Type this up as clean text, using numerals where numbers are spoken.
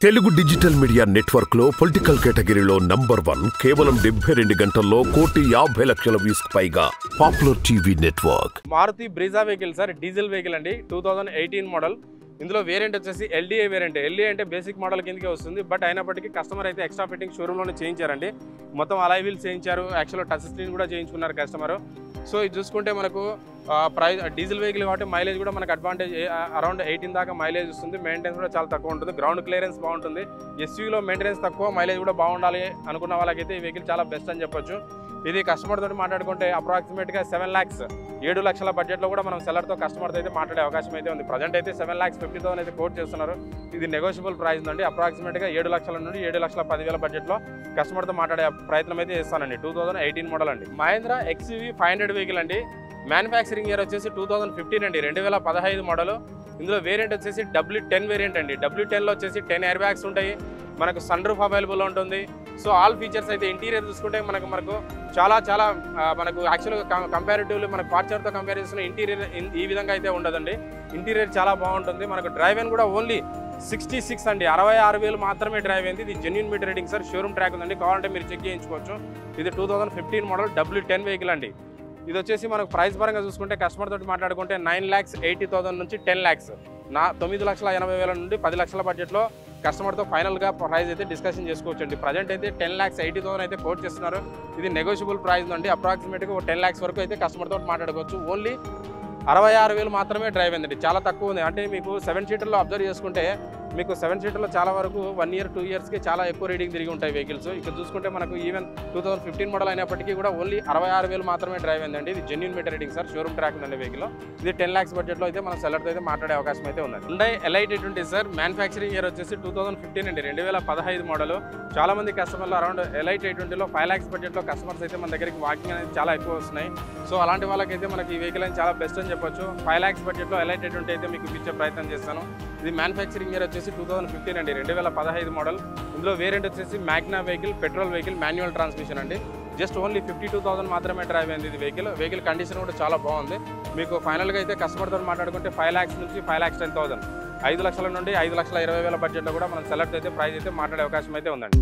Telugu digital media network లో political కేటగిరీలో number 1 కేవలం 72 గంటల్లో 1,50,00,000 వ్యూస్ పైగా popular TV network. Maruti Brezza vehicle sir, diesel vehicle అండి, 2018 మోడల్. ఇందులో వేరియంట్ వచ్చేసి ఎల్డీఏ వేరియంట్. ఎల్డీఏ అంటే బేసిక్ మోడల్ కిందకే వస్తుంది, బట్ అయినప్పటికీ కస్టమర్ అయితే ఎక్స్ట్రా ఫిట్టింగ్ షోరూంలోనే చేయించారండి. మొత్తం అలాయ్ వీల్స్ చేయించారు, యాక్చువల్గా టచ్ స్క్రీన్ కూడా చేయించుకున్నారు కస్టమర్. సో ఇది చూసుకుంటే మనకు ప్రైస్ డీజిల్ వెహికల్ కాబట్టి మైలేజ్ కూడా మనకు అడ్వాంటేజ్ అరౌండ్ 18 దాకా మైలేజ్ వస్తుంది. మెయింటెనెన్స్ కూడా చాలా తక్కువ ఉంటుంది, గ్రౌండ్ క్లియరెన్స్ బాగుంటుంది. ఎస్యూలో మెయింటెనెన్స్ తక్కువ, మైలేజ్ కూడా బాగుండాలి అనుకున్న వాళ్ళకైతే ఈ వెహికల్ చాలా బెస్ట్ అని చెప్పొచ్చు. ఇది కస్టమర్ తోటి మాట్లాడుకుంటే అప్రాక్సిమేట్గా 7 lakhs 7 లక్షల బడ్జెట్లో కూడా మనం సెల్లర్తో కస్టమర్తో అయితే మాట్లాడే అవకాశం అయితే ఉంది. ప్రజెంట్ అయితే 7,50,000 అయితే కోట్ చేస్తున్నారు. ఇది నెగోషియబుల్ ప్రైస్ నుండి అప్రాక్సిమేట్గా 7 లక్షల నుండి 7,10,000 బడ్జెట్లో కస్టమర్తో మాట్లాడే ప్రయత్నం అయితే చేస్తానండి. 2018 మోడల్ అండి. మహేంద్ర XUV 500 వెహికల్ అండి. మ్యానుఫ్యాక్చరింగ్ ఇయర్ వచ్చేసి 2015 అండి, 2015 మోడల్. ఇందులో వేరియంట్ వచ్చేసి W10 వేరియంట్ అండి. W10లో వచ్చేసి 10 ఎయిర్ బ్యాగ్స్ ఉంటాయి, మనకు సన్ రూఫ్ అవైలబుల్ ఉంటుంది. సో ఆల్ ఫీచర్స్ అయితే ఇంటీరియర్ చూసుకుంటే మనకు చాలా మనకు యాక్చువల్గా కంపారిటివ్లీ మనకు ఫార్చునర్తో కంపేర్ చేసిన ఇంటీరియర్ ఈ విధంగా అయితే ఉండదండి. ఇంటీరియర్ చాలా బాగుంటుంది. మనకు డ్రైవ్ అయిన కూడా ఓన్లీ 66 అండి, 66,000 మాత్రమే డ్రైవ్ అయింది. ఇది genuine meter reading sir, showroom track ఉందండి, కావాలంటే మీరు చెక్ చేయించుకోవచ్చు. ఇది 2015 మోడల్ W10 వెహికల్ అండి. ఇది వచ్చేసి మనకు ప్రైస్ పరంగా చూసుకుంటే కస్టమర్ తోటి మాట్లాడుకుంటే 9,80,000 నుంచి 10 lakhs 9,80,000 నుండి 10 లక్షల బడ్జెట్లో కస్టమర్తో ఫైనల్గా ప్రైస్ అయితే డిస్కషన్ చేసుకోవచ్చు అండి. ప్రజెంట్ అయితే 10,80,000 అయితే కోట్ చేస్తున్నారు. ఇది నెగోషియబుల్ ప్రైస్ అండి. అప్రాక్సిమేట్గా 10 lakhs వరకు అయితే కస్టమర్తో మాట్లాడుకోవచ్చు. ఓన్లీ 66,000 మాత్రమే డ్రైవ్ అయిందండి, చాలా తక్కువ ఉంది. అంటే మీకు 7 సీటర్లో అబ్జర్వ్ చేసుకుంటే మీకు 7 సీటర్లో చాలా వరకు 1 year 2 yearsకి చాలా ఎక్కువ రీడింగ్ తిరిగి ఉంటాయి వెహికల్స్. ఇక్కడ చూసుకుంటే మనకు ఈవెన్ 2015 మోడల్ అయినప్పటికీ కూడా ఓన్లీ 66,000 మాత్రమే డ్రైవ్ అయిందండి. ఇది genuine meter reading sir, showroom track ఉందండి వెహికల్. ఇది 10 lakhs బడ్జెట్లో అయితే మనం సెల్లర్తో అయితే మాట్లాడే అవకాశం అయితే ఉంది. Hyundai Li20 sir, manufacturing year వచ్చేసి 2015 అండి, 2015 మోడల్. చాలా మంది కస్టమర్లు అరౌండ్ Li20లో 5 lakhs బడ్జెట్లో కస్టమర్స్ అయితే మన దగ్గరికి వాకింగ్ అనేది చాలా ఎక్కువ వస్తున్నాయి. సో అలాంటి వాళ్ళకైతే మనకి ఈ వెహికల్ అని చాలా బెస్ట్ అని చెప్పొచ్చు. 5 lakhs బడ్జెట్లో Li20 అయితే మీకు ఇచ్చే ప్రయత్నం చేస్తాను. ఇది మ్యానుఫ్యాక్చరింగ్ ఇయర్ వచ్చేసి 2015 అండి, 2015 మోడల్. ఇందులో వేరియంట్ వచ్చేసి Magna vehicle, petrol vehicle, manual transmission అండి. జస్ట్ ఓన్లీ 52,000 మాత్రమే డ్రైవ్ అయింది ఇది వెహికల్ కండిషన్ కూడా చాలా బాగుంది. మీకు ఫైనల్గా అయితే కస్టమర్తో మాట్లాడుకుంటే 5 lakhs నుంచి 5,10,000 5 లక్షల నుండి 5,20,000 బడ్జెట్లో కూడా మనం సెలెక్ట్ అయితే ప్రైస్ అయితే మాట్లాడే అవకాశం అయితే ఉందండి.